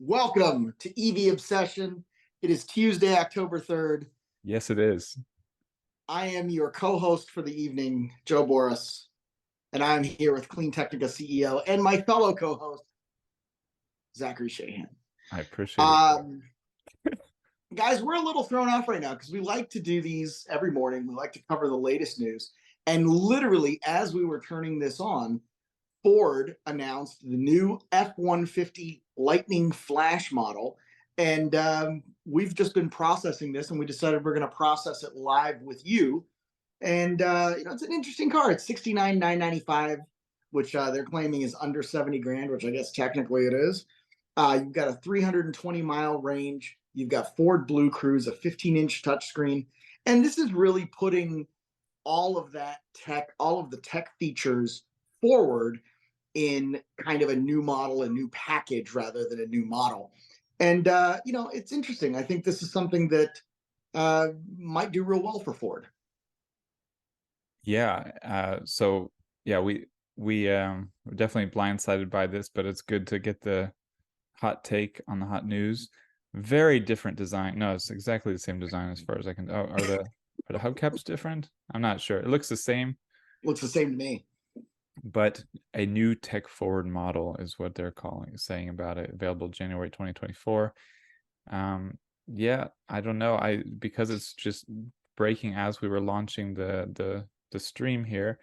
Welcome to EV Obsession. It is Tuesday, October 3rd. Yes, it is. I am your co-host for the evening, Joe Boris, and I'm here with Clean Technica CEO and my fellow co-host, Zachary Shahan. I appreciate it. Guys, we're a little thrown off right now because we like to do these every morning. We like to cover the latest news. And literally, as we were turning this on, Ford announced the new F-150 Lightning Flash model. And we've just been processing this, and we decided we're going to process it live with you. And it's an interesting car. It's $69,995, which they're claiming is under 70 grand, which I guess technically it is. You've got a 320-mile range. You've got Ford Blue Cruise, a 15-inch touchscreen. And this is really putting all of that tech, all of the tech features forward in kind of a new model, a new package rather than a new model. And, it's interesting. I think this is something that might do real well for Ford. Yeah. We're definitely blindsided by this, but it's good to get the hot take on the hot news. Very different design. No, it's exactly the same design as far as I can. Oh, are the hubcaps different? I'm not sure. It looks the same. Looks the same to me. But a new tech forward model is what they're saying about it. Available January 2024. Yeah, I don't know. Because it's just breaking as we were launching the stream here.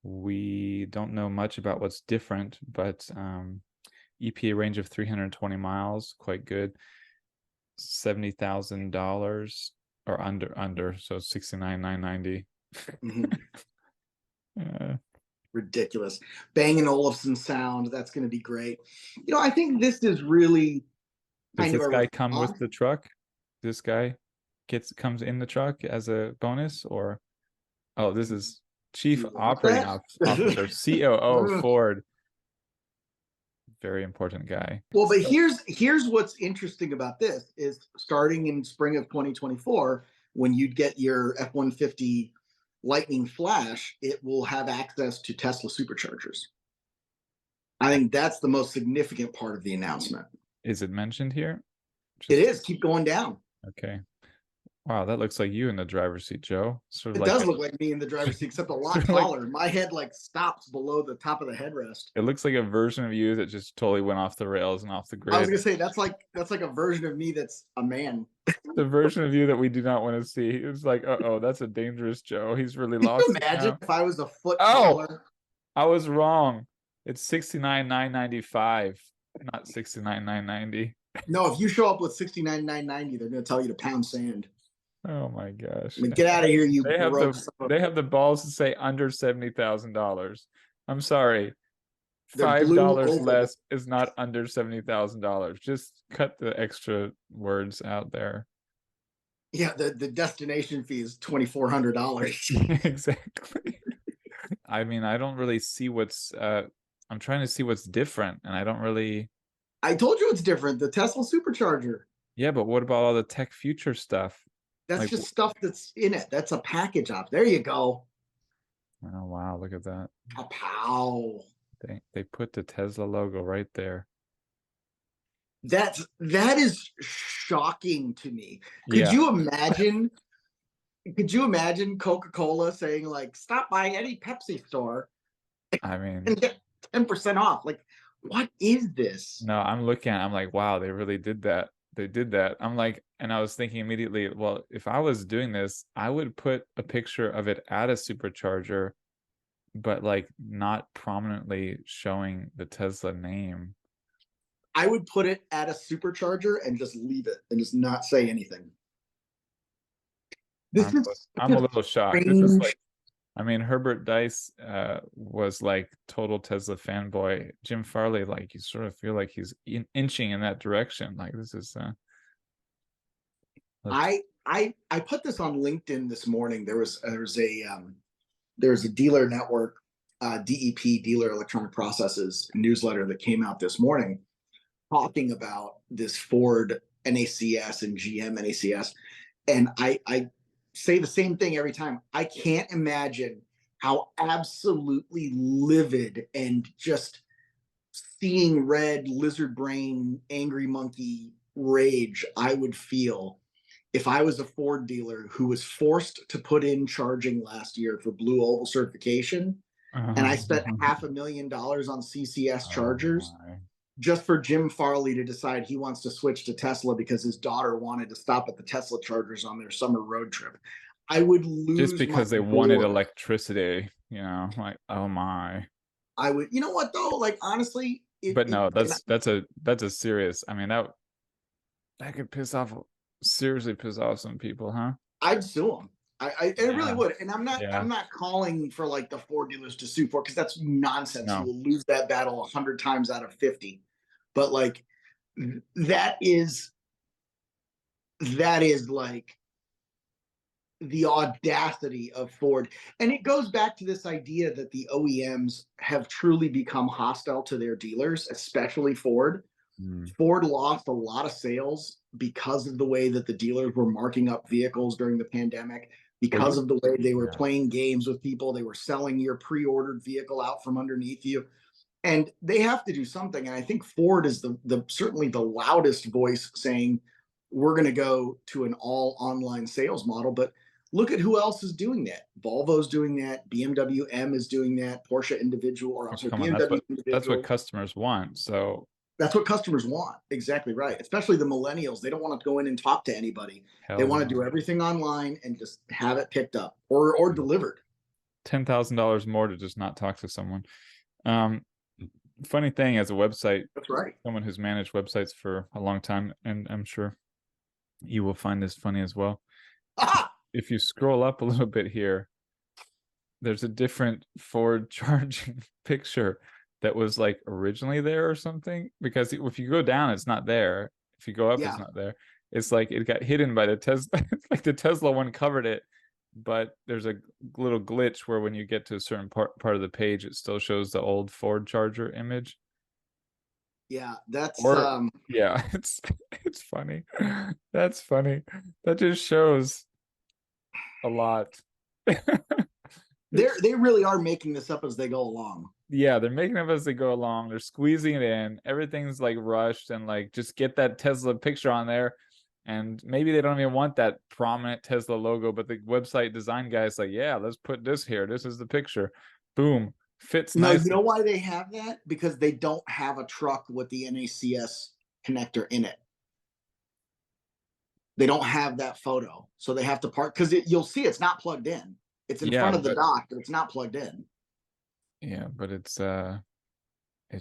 We don't know much about what's different, but EPA range of 320 miles, quite good. $70,000 or under, so 69,990. Ridiculous. Bang & Olufsen sound. That's going to be great. I think this is really kind of. Does this guy come with the truck? This guy comes in the truck as a bonus, or this is Chief Operating Officer, COO Ford. Very important guy. Well, but here's what's interesting about this is starting in spring of 2024, when you'd get your F-150 Lightning Flash, it will have access to Tesla superchargers. I think that's the most significant part of the announcement. Is it mentioned here? It is. Keep going down. Okay. Wow, that looks like you in the driver's seat, Joe. It does look like me in the driver's seat, except a lot taller. My head stops below the top of the headrest. It looks like a version of you that just totally went off the rails and off the grid. I was gonna say that's like a version of me that's a man. The version of you that we do not want to see. It's like, that's a dangerous Joe. He's really lost. Can you imagine if I was a foot taller? I was wrong. It's 69,995, not 69,990. No, if you show up with 69,990, they're gonna tell you to pound sand. Oh my gosh! I mean, get out of here, you! They have the balls to say under $70,000. I'm sorry, $5 less is not under $70,000. Just cut the extra words out there. Yeah, the destination fee is $2,400. Exactly. I mean, I don't really see what's. I'm trying to see what's different, and I don't really. I told you it's different. The Tesla supercharger. Yeah, but what about all the tech future stuff? That's just stuff that's in it. That's a package op. There you go. Oh wow, look at that. Pow. They put the Tesla logo right there. That is shocking to me. Could you imagine? Could you imagine Coca-Cola saying "Stop by any Pepsi store"? I mean, and get 10% off. What is this? No, I'm looking at it, I'm like, wow, they really did that. They did that. I'm like, and I was thinking immediately, well, if I was doing this, I would put a picture of it at a supercharger, but not prominently showing the Tesla name. I would put it at a supercharger and just leave it and just not say anything. I'm a little shocked. This is Herbert Dice was total Tesla fanboy. Jim Farley, you sort of feel like he's inching in that direction. This is. I put this on LinkedIn this morning. There was a dealer network, DEP, Dealer Electronic Processes newsletter that came out this morning, talking about this Ford NACS and GM NACS, and I say the same thing every time. I can't imagine how absolutely livid and just seeing red lizard brain angry monkey rage I would feel if I was a Ford dealer who was forced to put in charging last year for Blue Oval certification, and I spent $500,000 on CCS Oh chargers my. just for Jim Farley to decide he wants to switch to Tesla because his daughter wanted to stop at the Tesla chargers on their summer road trip. I would Just lose my because they wanted door. electricity, like, oh my. I would, you know what though? Like honestly, But no, and that's a serious. I mean, that could seriously piss off some people, huh? I'd sue them. I really Yeah. would. And Yeah. I'm not calling for like the Ford dealers to sue for because that's nonsense. You No. will lose that battle 100 times out of 50. But like that is like the audacity of Ford. And it goes back to this idea that the OEMs have truly become hostile to their dealers, especially Ford. Mm. Ford lost a lot of sales because of the way that the dealers were marking up vehicles during the pandemic, Well, because of the way they were yeah. playing games with people. They were selling your pre-ordered vehicle out from underneath you. And they have to do something. And I think Ford is the certainly the loudest voice saying we're going to go to an all online sales model. But look at who else is doing that. Volvo's doing that. BMW M is doing that. Porsche individual, or I'm Oh, sorry, come on, BMW that's what individual. customers want. So That's what customers want. Exactly right. Especially the millennials. They don't want to go in and talk to anybody. They hell want to do no. everything online and just have it picked up or delivered. $10,000 more to just not talk to someone. Um, Funny thing, as a website, That's right. someone who's managed websites for a long time, and I'm sure you will find this funny as well. Ah! If you scroll up a little bit here, there's a different Ford charging picture that was like originally there or something, because if you go down it's not there, if you go up it's Yeah. not there. It's like it got hidden by the Tesla. Like the Tesla one covered it, but there's a little glitch where when you get to a certain part of the page it still shows the old Ford charger image. Yeah. That's Or yeah, it's funny. That's funny. That just shows a lot. they really are making this up as they go along. Yeah, they're making it as they go along. They're squeezing it in. Everything's like rushed and like just get that Tesla picture on there. And maybe they don't even want that prominent Tesla logo, but the website design guy is like, yeah, let's put this here. This is the picture. Boom. Fits No, you nicely. know why they have that? Because they don't have a truck with the NACS connector in it. They don't have that photo. So they have to park because you'll see it's not plugged in. It's in Yeah, front of the but dock, but it's not plugged in. it's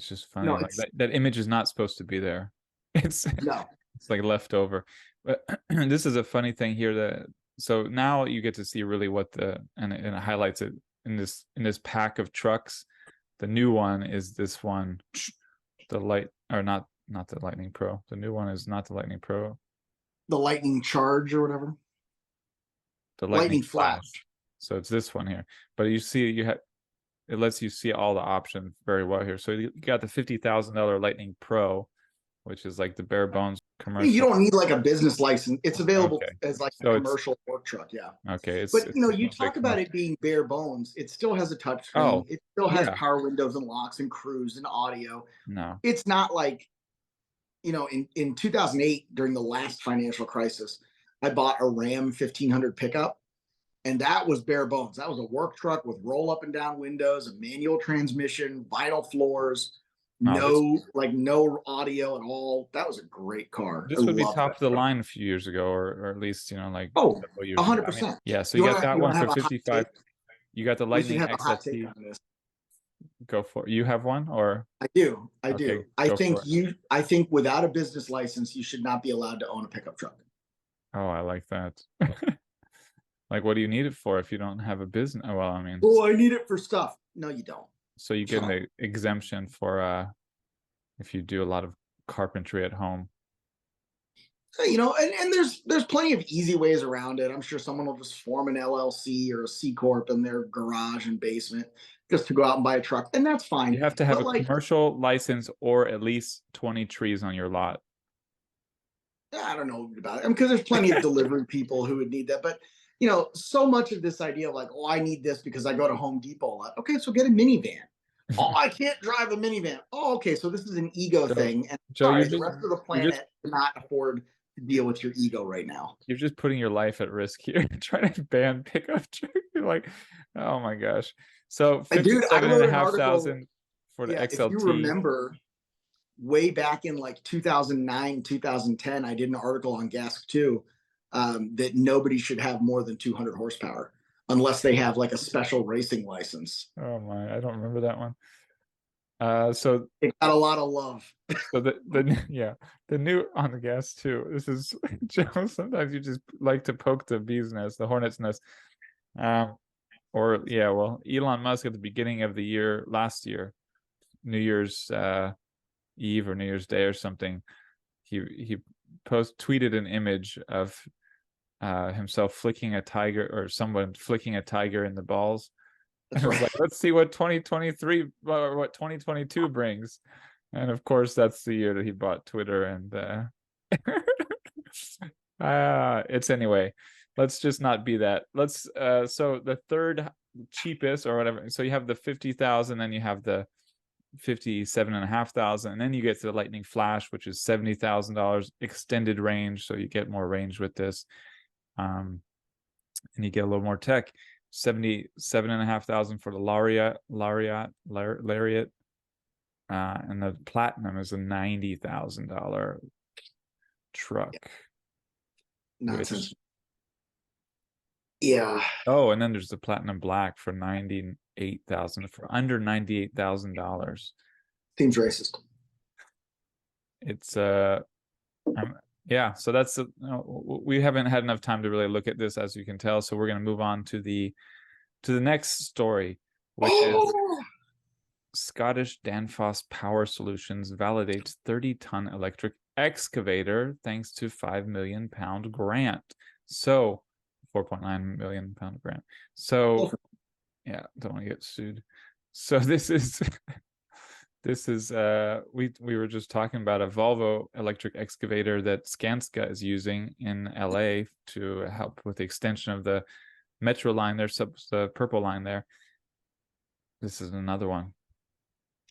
just funny. No, Like it's that image is not supposed to be there. It's no. it's like left over. But this is a funny thing here that so now you get to see really what and it highlights it in this pack of trucks. The new one is this one, the light or not the Lightning Pro. The new one is not the Lightning Pro, The lightning charge or whatever. the Lightning Lightning Flash. flash. So it's this one here. But it lets you see all the options very well here. So you got the $50,000 Lightning Pro, which is like the bare bones You commercial. don't need like a business license. It's available Okay, as like a so it's commercial work truck. Yeah. okay. But you know, you Mostly talk about commercial. it being bare bones. It still has a touchscreen. Oh It still has yeah, power windows and locks and cruise and audio. no, It's not like, you know, in 2008 during the last financial crisis, I bought a Ram 1500 pickup, and that was bare bones. That was a work truck with roll up and down windows, a manual transmission, vinyl floors, no. no audio at all. That was a great car. I This would be love top that of the car. line a few years ago, or at least like Oh, several years ago. I mean, 100%. yeah. So you got that You one want to for have a hot 55. take? You got the We should Lightning have a hot take XST. on this. Go for it. You have one or I do. I okay, do. I go think for it. I think without a business license, you should not be allowed to own a pickup truck. Oh, I like that. Like, what do you need it for if you don't have a business? Oh, well, I mean, Oh, I need it for stuff. No, you don't. so you Shut get up. an exemption for if you do a lot of carpentry at home. You know, and there's plenty of easy ways around it. I'm sure someone will just form an LLC or a C corp in their garage and basement just to go out and buy a truck, and that's You fine. have to have But a like, commercial license or at least 20 trees on your lot. I don't know about it because there's plenty of delivery people who would need that. But you know, so much of this idea of like, oh, I need this because I go to Home Depot a lot. Okay, so get a minivan. Oh, I can't drive a minivan. Oh, okay. So this is an ego Joe, thing. And Joe, sorry, the rest of the you're just planet cannot afford to deal with your ego right now. you're just putting your life at risk here, trying to ban pickup truck. You're like, oh my gosh. So And dude, I fifty-seven and wrote a an half article. thousand for the Yeah, if you XLT. remember way back in like 2009, 2010, I did an article on Gask 2 that nobody should have more than 200 horsepower unless they have like a special racing license. Oh my, I don't remember that one. So It got a lot of love. so the yeah, the new on the gas too. This is Joe. Sometimes you just like to poke the bee's nest, the hornet's nest. Or yeah, well, Elon Musk at the beginning of the year, last year, New Year's Eve or New Year's Day or something, he tweeted an image of himself flicking a tiger, or someone flicking a tiger in the balls. That's And it was right. like, let's see what 2023 or what 2022 brings. And of course, that's the year that he bought Twitter. And it's anyway. Let's just not be that. Let's so the third cheapest or whatever. So you have the 50,000, then you have the 57,500, and then you get to the Lightning Flash, which is $70,000 extended range. So you get more range with this, and you get a little more tech. 77,500 for the Lariat, and the Platinum is a $90,000 truck. Nonsense. Which, Yeah. oh, and then there's the Platinum Black for 98,000, for under $98,000. Seems racist. It's yeah. So that's we haven't had enough time to really look at this, as you can tell. So we're going to move on to the next story, which is Scottish Danfoss Power Solutions validates 30-ton electric excavator thanks to £5 million grant. So 4.9 million pound grant. So yeah, don't want to get sued. So this is we were just talking about a Volvo electric excavator that Skanska is using in LA to help with the extension of the metro line there, the purple line there. This is another one.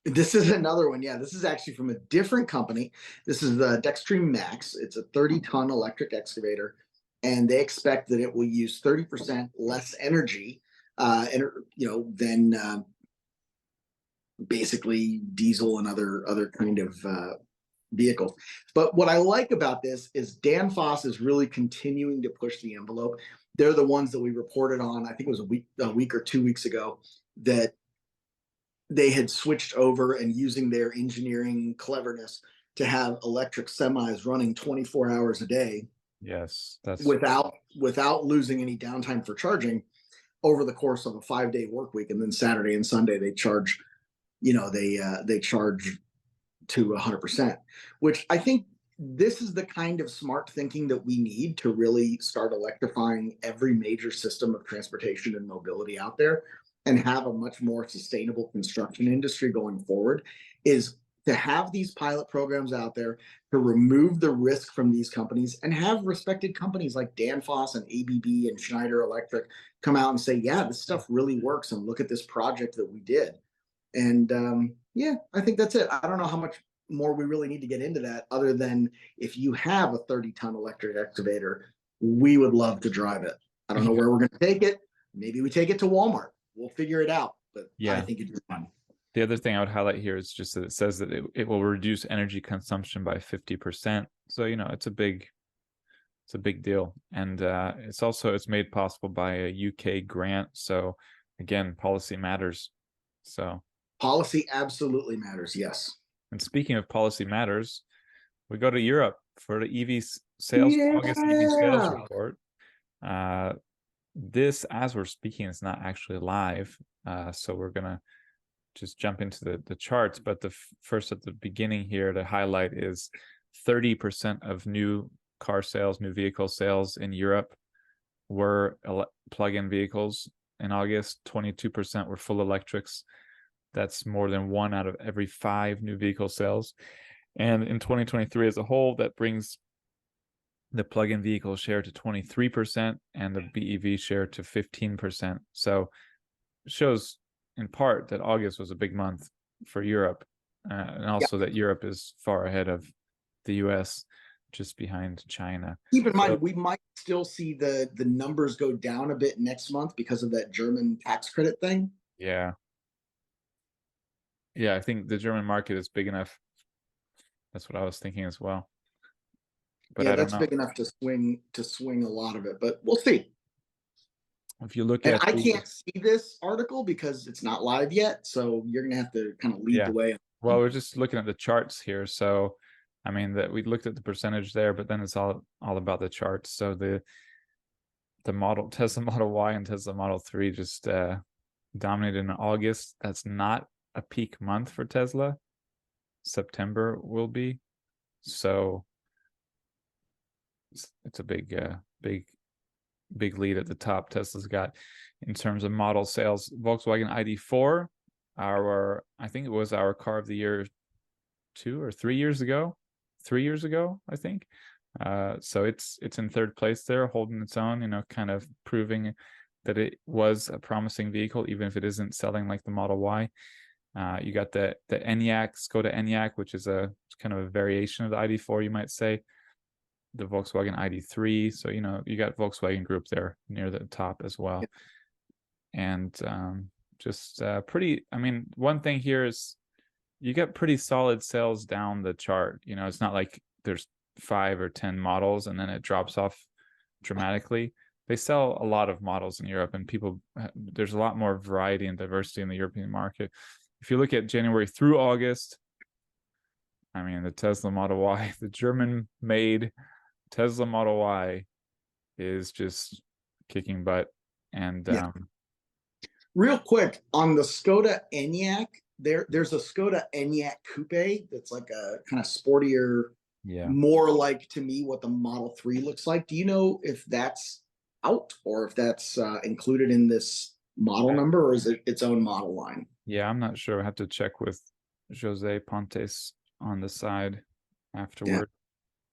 This is another one. Yeah, this is actually from a different company. This is the Dextreme Max. It's a 30-ton electric excavator, and they expect that it will use 30% less energy, than basically diesel and other kind of vehicles. But what I like about this is Danfoss is really continuing to push the envelope. They're the ones that we reported on, I think it was a week or 2 weeks ago, that they had switched over and using their engineering cleverness to have electric semis running 24 hours a day. Yes, that's without losing any downtime for charging over the course of a 5-day work week. And then Saturday and Sunday they charge, they charge to 100%, which I think this is the kind of smart thinking that we need to really start electrifying every major system of transportation and mobility out there, and have a much more sustainable construction industry going forward, is to have these pilot programs out there to remove the risk from these companies, and have respected companies like Danfoss and ABB and Schneider Electric come out and say, yeah, this stuff really works, and look at this project that we did. And yeah, I think that's it. I don't know how much more we really need to get into that, other than if you have a 30-ton electric excavator, we would love to drive it. I don't know where we're going to take it. Maybe we take it to Walmart. We'll figure it out, but yeah, I think it's fun. The other thing I would highlight here is just that it says that it will reduce energy consumption by 50%. So, it's a big deal. And it's made possible by a UK grant. So again, policy matters. So policy absolutely matters. Yes. And speaking of policy matters, we go to Europe for the EV sales, August EV sales report. This, as we're speaking, is not actually live. So we're going to just jump into the charts. But the first at the beginning here, the highlight is 30% of new car sales, new vehicle sales in Europe were plug-in vehicles in August. 22% were full electrics. That's more than 1 out of every 5 new vehicle sales. And in 2023 as a whole, that brings the plug-in vehicle share to 23% and the BEV share to 15%. So it shows in part that August was a big month for Europe, and also that Europe is far ahead of the US, just behind China. Keep in So, mind, we might still see the numbers go down a bit next month because of that German tax credit thing. yeah. Yeah, I think the German market is big enough. That's what I was thinking as well. But Yeah, I don't that's know. big enough to swing a lot of it, but we'll see. If you look And at I the, can't see this article because it's not live yet, so you're gonna have to kind of lead yeah, the way. well, we're just looking at the charts here. So, I mean, that we looked at the percentage there, but then it's all about the charts. So the model Tesla Model Y and Tesla Model 3 just dominated in August. That's not a peak month for Tesla. September will be. So it's a big lead at the top Tesla's got in terms of model sales. Volkswagen ID4, I think it was our car of the year 2 or 3 years ago. 3 years ago, I think. So it's in third place there, holding its own, you know, kind of proving that it was a promising vehicle, even if it isn't selling like the Model Y. You got the ENIAC, Skoda ENIAC, which is a kind of a variation of the ID4, you might say. The Volkswagen ID3. So, you know, you got Volkswagen Group there near the top as well. And just pretty, I mean, one thing here is you get pretty solid sales down the chart. You know, it's not like there's 5 or 10 models and then it drops off dramatically. They sell a lot of models in Europe, and there's a lot more variety and diversity in the European market. If you look at January through August, I mean, the Tesla Model Y, the German-made Tesla Model Y is just kicking butt. And real quick on the Skoda ENIAC, there's a Skoda ENIAC coupe that's like a kind of sportier, more like, to me, what the Model 3 looks like. Do you know if that's out or if that's included in this model number, or is it its own model line? Yeah, I'm not sure. I have to check with Jose Pontes on the side afterward.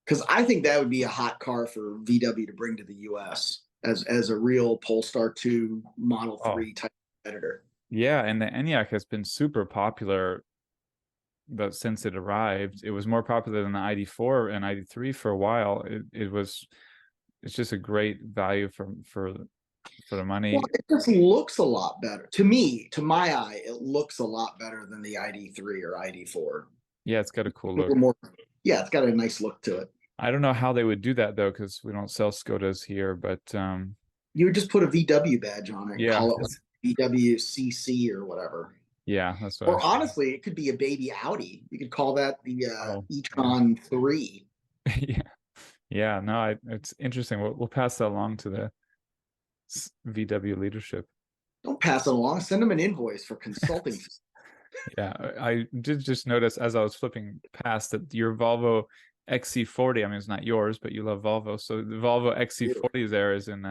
Because I think that would be a hot car for VW to bring to the US as a real Polestar 2 Model 3 type competitor. Yeah, and the ENIAC has been super popular, but since it arrived, it was more popular than the ID4 and ID3 for a while. It's just a great value for the money. Well, it just looks a lot better. To me, to my eye, it looks a lot better than the ID3 or ID4. Yeah, it's got a cool look. Yeah, it's got a nice look to it. I don't know how they would do that though, because we don't sell Skodas here, but you would just put a VW badge on it and call it like VWCC or whatever. Yeah, that's what. Or honestly, it could be a baby Audi. You could call that the e-tron 3. Yeah. No, it's interesting. We'll pass that along to the VW leadership. Don't pass it along. Send them an invoice for consulting. Yeah, I did just notice as I was flipping past that your Volvo XC40, I mean, it's not yours, but you love Volvo. So the Volvo XC40 there is in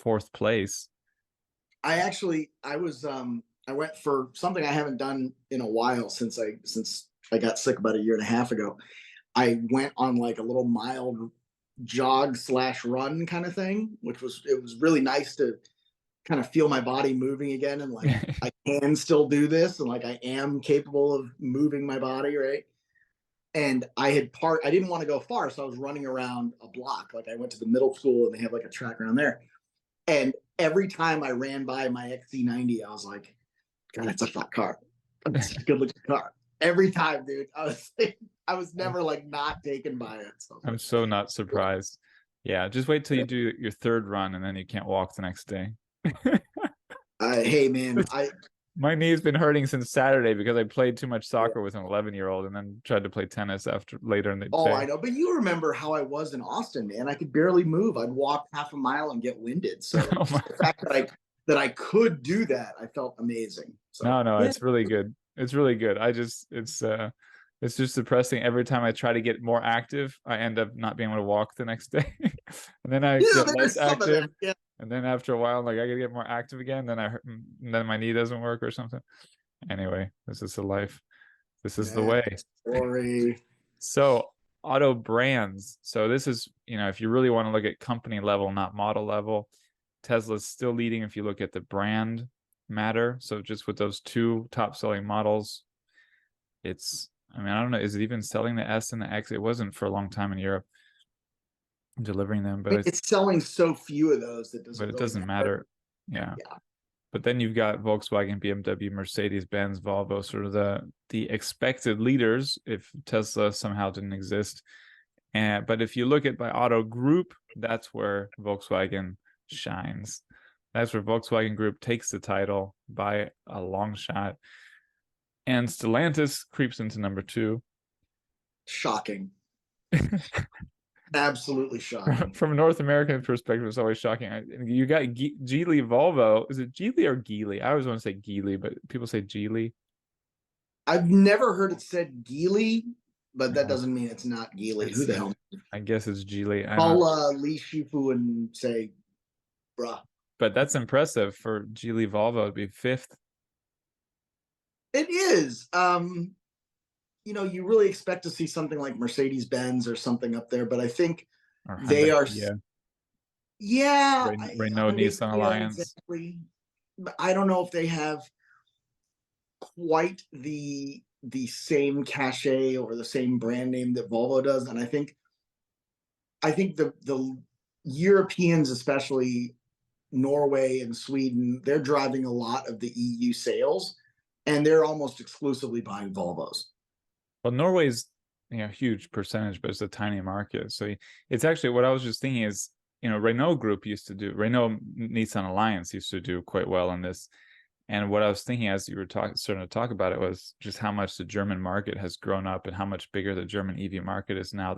4th place. I went for something I haven't done in a while since I got sick about a year and a half ago. I went on like a little mild jog/run kind of thing, it was really nice to kind of feel my body moving again, and like I can still do this, and like I am capable of moving my body, right? And I didn't want to go far, so I was running around a block. Like I went to the middle school and they have like a track around there. And every time I ran by my XC90, I was like, God, that's a fat car. That's a good looking car. Every time, dude. I was never like not taken by it. So I'm so not surprised. Yeah, just wait till you do your 3rd run and then you can't walk the next day. Hey man, my knee's been hurting since Saturday because I played too much soccer with an 11-year-old and then tried to play tennis later in the day. Oh, I know, but you remember how I was in Austin, man. I could barely move. I'd walk half a mile and get winded. So the fact that I could do that, I felt amazing. So, no, it's really good. It's really good. It's just depressing. Every time I try to get more active, I end up not being able to walk the next day. And then I get less active. And then after a while, I'm like, I gotta get more active again. Then my knee doesn't work or something. Anyway, this is the life. This is the way. Sorry. So auto brands. So this is, if you really want to look at company level, not model level, Tesla's still leading if you look at the brand matter. So just with those two top selling models, it's, I mean, I don't know, is it even selling the S and the X? It wasn't for a long time in Europe delivering them, but It's selling so few of those that it doesn't really doesn't matter. Yeah. Yeah. But then you've got Volkswagen, BMW, Mercedes-Benz, Volvo, sort of the expected leaders if Tesla somehow didn't exist. But if you look at by auto group, that's where Volkswagen shines. That's where Volkswagen Group takes the title by a long shot. And Stellantis creeps into number 2. Shocking. Absolutely shocking. From a North American perspective, it's always shocking. You got Geely Volvo. Is it Geely or Geely? I always want to say Geely, but people say Geely. I've never heard it said Geely, but that doesn't mean it's not Geely. Who the hell? I guess it's Geely. Call Li Shifu and say, bruh. But that's impressive for Geely Volvo to be 5th. It is. You know, you really expect to see something like Mercedes-Benz or something up there, but I think they are. Yeah. Renault Nissan Alliance. Exactly. But I don't know if they have quite the same cachet or the same brand name that Volvo does, and I think the Europeans, especially Norway and Sweden, they're driving a lot of the EU sales, and they're almost exclusively buying Volvos. Well, Norway's a huge percentage, but it's a tiny market. So it's actually, what I was just thinking is, Renault Group used to do, Renault Nissan Alliance used to do quite well in this. And what I was thinking as you were starting to talk about it was just how much the German market has grown up and how much bigger the German EV market is now.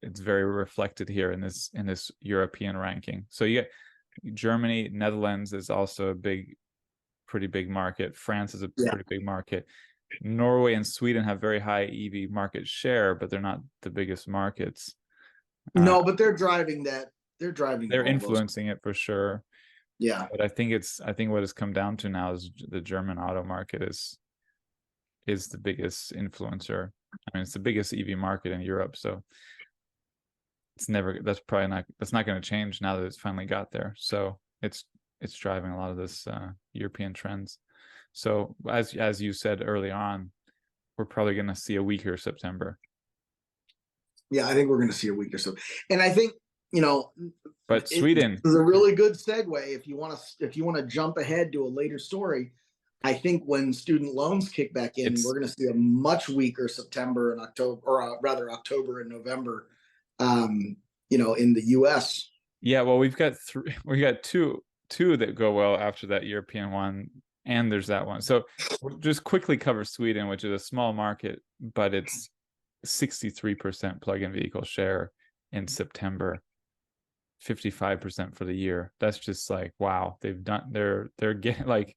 It's very reflected here in this European ranking. So you get Germany, Netherlands is also a pretty big market. France is a pretty big market. Norway and Sweden have very high EV market share, but they're not the biggest markets. No, but they're driving that. They're Volvos. Influencing it for sure. Yeah. But I think what it's come down to now is the German auto market is the biggest influencer. I mean, it's the biggest EV market in Europe, so that's not going to change now that it's finally got there. So it's driving a lot of this European trends. So as you said early on, we're probably going to see a weaker September. Yeah, I think we're going to see a weaker so. And I think, but Sweden is a really good segue if you want to jump ahead to a later story. I think when student loans kick back in, we're going to see a much weaker September and October, or rather October and November, in the US. Yeah, well, we got two that go well after that European one. And there's that one. So we'll just quickly cover Sweden, which is a small market, but it's 63% plug-in vehicle share in September, 55% for the year. That's just like, wow, they're getting like,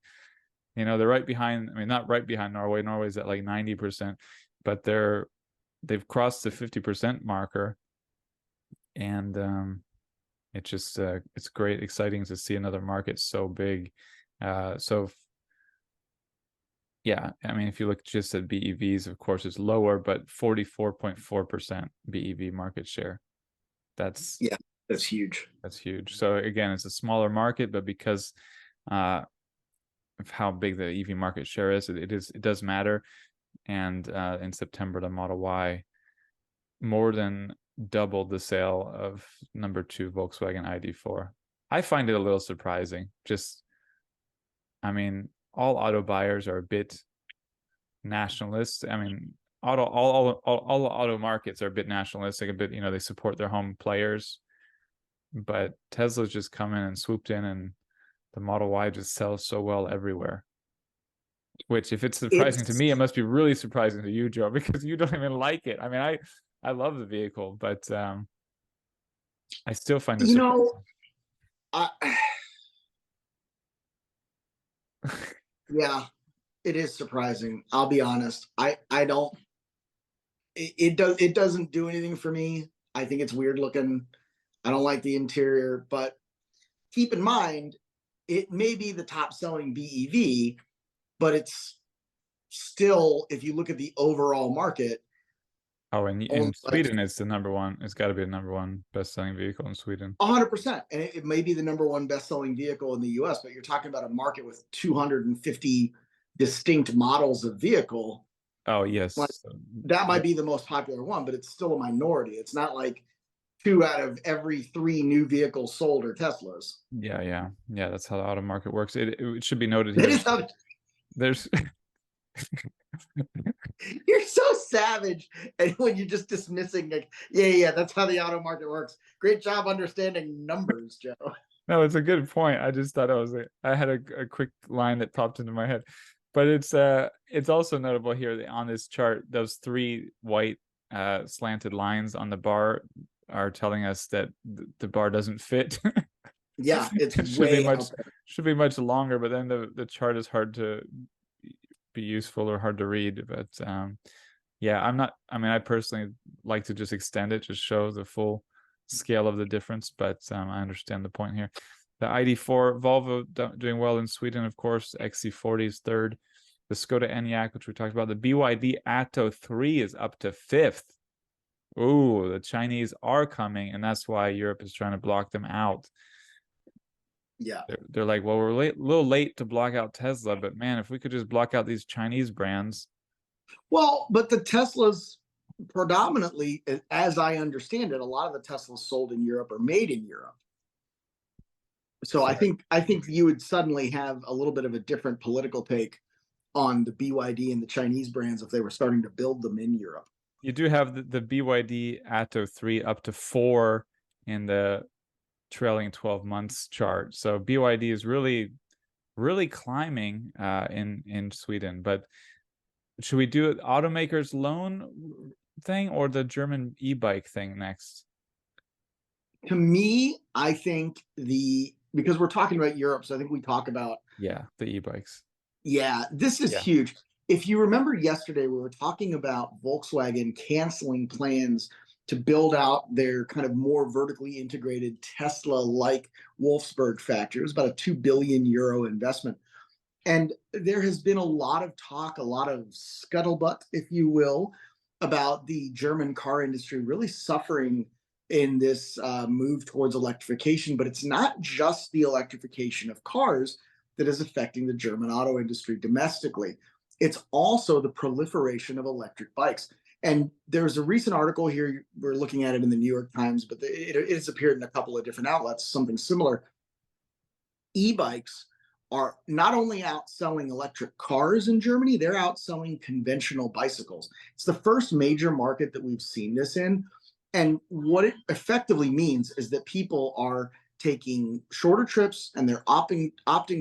they're right behind. I mean, not right behind Norway. Norway's at like 90%, but they've crossed the 50% marker. And it's just it's great, exciting to see another market so big. Yeah, I mean, if you look just at BEVs, of course, it's lower, but 44.4% BEV market share. That's huge. That's huge. So again, it's a smaller market, but because of how big the EV market share is, it does matter. And in September, the Model Y more than doubled the sale of number 2 Volkswagen ID4. I find it a little surprising. I mean, all auto buyers are a bit nationalist. I mean, all auto markets are a bit nationalistic, a bit, they support their home players. But Tesla's just come in and swooped in, and the Model Y just sells so well everywhere. Which, if it's surprising to me, it must be really surprising to you, Joe, because you don't even like it. I mean, I love the vehicle, but I still find it surprising. Yeah, it is surprising. I'll be honest. It doesn't do anything for me. I think it's weird looking. I don't like the interior, but keep in mind, it may be the top selling BEV, but it's still, if you look at the overall market, Oh, and in Only like Sweden, it's the number one. It's got to be the number one best-selling vehicle in Sweden. 100%. And it may be the number one best-selling vehicle in the US, but you're talking about a market with 250 distinct models of vehicle. Oh, Like, yes. that might be the most popular one, but it's still a minority. It's not like 2 out of every 3 new vehicles sold are Teslas. Yeah. That's how the auto market works. It should be noted That here. is how There's you're so savage. And when you're just dismissing, like, yeah, that's how the auto market works. Great job understanding numbers, Joe. no, it's a good point. I just thought I had a quick line that popped into my head. But it's also notable here that on this chart, those 3 white slanted lines on the bar are telling us that the bar doesn't fit. Yeah, it's It way out there. should be much longer, but then the chart is hard to be useful or hard to read. But yeah, I personally like to just extend it, just show the full scale of the difference, but I understand the point here. The ID4 Volvo doing well in Sweden, of course. XC40 is third. The Skoda Enyaq, which we talked about. The BYD Atto 3 is up to fifth. Ooh, the Chinese are coming, and that's why Europe is trying to block them out. Yeah. They're like, well, we're a little late to block out Tesla, but man, if we could just block out these Chinese brands. Well, but the Teslas predominantly, as I understand it, a lot of the Teslas sold in Europe are made in Europe. So I think you would suddenly have a little bit of a different political take on the BYD and the Chinese brands if they were starting to build them in Europe. You do have the BYD Atto 3 up to 4 in the trailing 12 months chart. So BYD is really climbing in Sweden. But should we do it automakers loan thing or the German e-bike thing next? To me, I think because we're talking about Europe, so I think we talk about the e-bikes. Yeah, this is huge. If you remember yesterday, we were talking about Volkswagen canceling plans to build out their kind of more vertically integrated Tesla-like Wolfsburg factory. It was about a 2 billion euro investment. And there has been a lot of talk, a lot of scuttlebutt, if you will, about the German car industry really suffering in this move towards electrification. But it's not just the electrification of cars that is affecting the German auto industry domestically. It's also the proliferation of electric bikes. And there's a recent article here, we're looking at it in the New York Times, but it has appeared in a couple of different outlets, something similar. E-bikes are not only outselling electric cars in Germany, they're outselling conventional bicycles. It's the first major market that we've seen this in. And what it effectively means is that people are taking shorter trips, and they're opting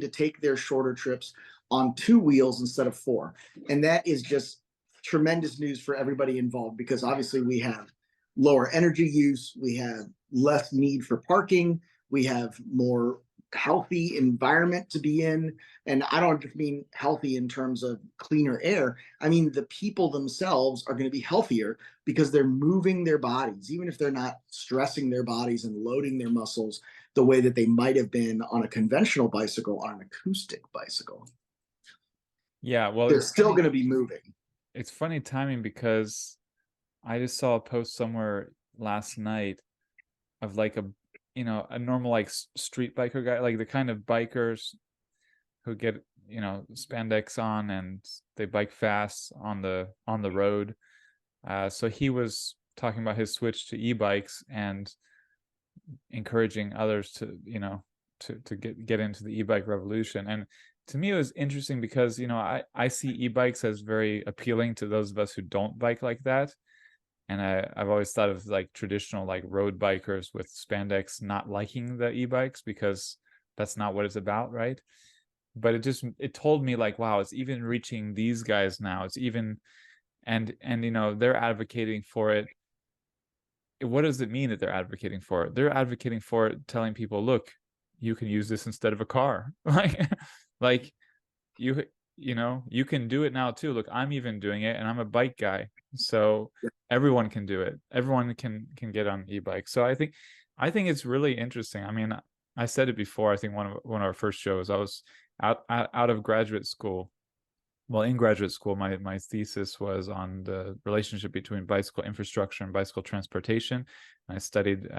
to take their shorter trips on 2 wheels instead of 4. And that is just tremendous news for everybody involved, because obviously we have lower energy use, we have less need for parking, we have more healthy environment to be in. And I don't just mean healthy in terms of cleaner air. I mean, the people themselves are going to be healthier because they're moving their bodies, even if they're not stressing their bodies and loading their muscles the way that they might have been on a conventional bicycle, on an acoustic bicycle. Yeah, well, they're still going to be moving. It's funny timing, because I just saw a post somewhere last night of like a normal like street biker guy, like the kind of bikers who get spandex on and they bike fast on the road. So he was talking about his switch to e-bikes and encouraging others to to get into the e-bike revolution. And to me, it was interesting because I see e-bikes as very appealing to those of us who don't bike like that. And I've always thought of like traditional like road bikers with spandex not liking the e-bikes because that's not what it's about, right? But it told me like, wow, it's even reaching these guys now. It's even and they're advocating for it. What does it mean that they're advocating for it? They're advocating for it, telling people, look, you can use this instead of a car. like you can do it now too. Look, I'm even doing it, and I'm a bike guy. So everyone can do it. Everyone can get on e-bike. So I think it's really interesting. I mean, I said it before. I think one of our first shows, I was out of graduate school, Well, in graduate school, my thesis was on the relationship between bicycle infrastructure and bicycle transportation. I studied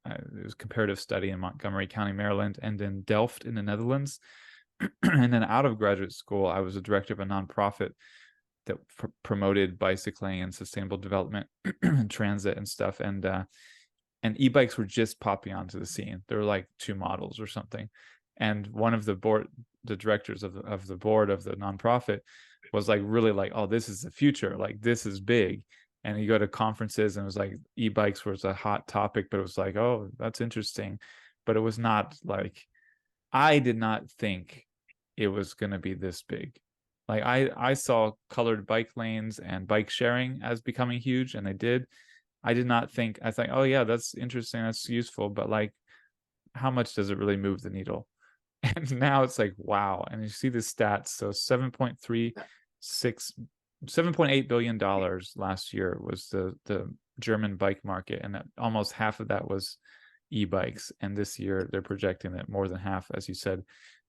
it was comparative study in Montgomery County, Maryland, and in Delft in the Netherlands. And then out of graduate school, I was a director of a nonprofit that promoted bicycling and sustainable development and transit and stuff. And e-bikes were just popping onto the scene. There were like 2 models or something. And one of the directors of the board of the nonprofit was like really like, oh, this is the future. Like, this is big. And you go to conferences and it was like e-bikes was a hot topic, but it was like, oh, that's interesting. But it was not like, I did not think it was going to be this big. Like I saw colored bike lanes and bike sharing as becoming huge, and they did. I did not think, I thought, oh yeah, that's interesting, that's useful, but like, how much does it really move the needle? And now it's like, wow. And you see the stats. So 7.8 billion dollars last year was the German bike market, and almost half of that was e-bikes. And this year they're projecting that more than half, as you said,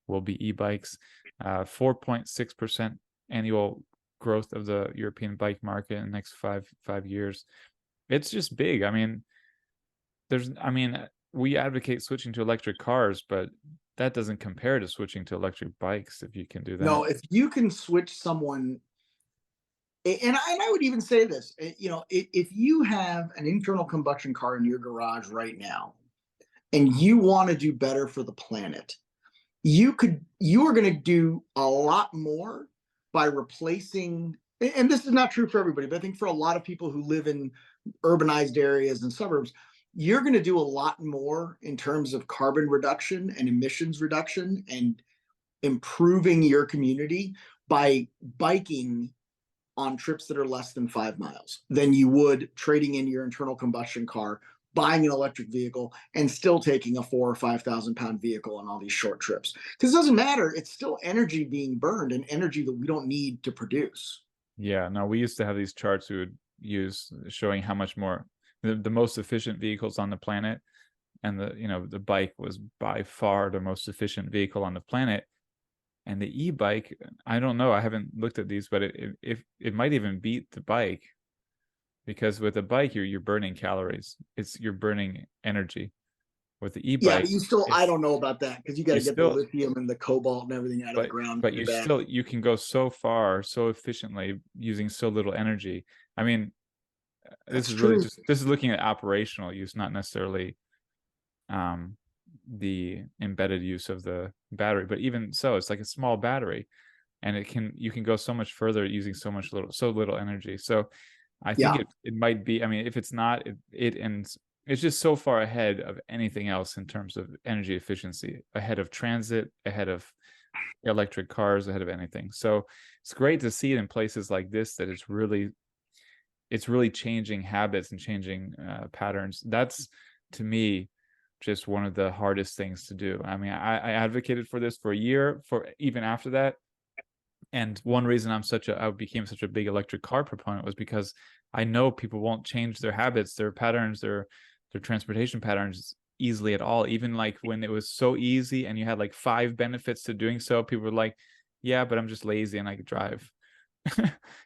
will be e-bikes. 4.6% annual growth of the European bike market in the next five years. It's just big. I mean, we advocate switching to electric cars, but that doesn't compare to switching to electric bikes if you can do that. No, if you can switch someone, and I would even say this, if you have an internal combustion car in your garage right now, and you want to do better for the planet, you are going to do a lot more by replacing, and this is not true for everybody, but I think for a lot of people who live in urbanized areas and suburbs, you're going to do a lot more in terms of carbon reduction and emissions reduction and improving your community by biking on trips that are less than 5 miles than you would trading in your internal combustion car, buying an electric vehicle, and still taking a 4,000 or 5,000 pound vehicle on all these short trips. Because it doesn't matter, it's still energy being burned, and energy that we don't need to produce. Yeah, no, we used to have these charts we would use showing how much more the most efficient vehicles on the planet, and the bike was by far the most efficient vehicle on the planet. And the e-bike, I don't know, I haven't looked at these, but it might even beat the bike, because with a bike you're burning calories. You're burning energy. With the e-bike, yeah, but you still, I don't know about that, because you got to get the lithium and the cobalt and everything out of the ground. But you can go so far so efficiently using so little energy. I mean, this is really this is looking at operational use, not necessarily the embedded use of the battery. But even so, it's like a small battery, and you can go so much further using so little energy. So I think it might be, I mean, if it's not, it's just so far ahead of anything else in terms of energy efficiency, ahead of transit, ahead of electric cars, ahead of anything. So it's great to see it in places like this, that it's really changing habits and changing patterns. That's, to me, just one of the hardest things to do. I mean, I advocated for this for a year, for even after that. And one reason I became such a big electric car proponent was because I know people won't change their habits, their patterns, their transportation patterns easily at all. Even like when it was so easy and you had like 5 benefits to doing so, people were like, yeah, but I'm just lazy and I could drive.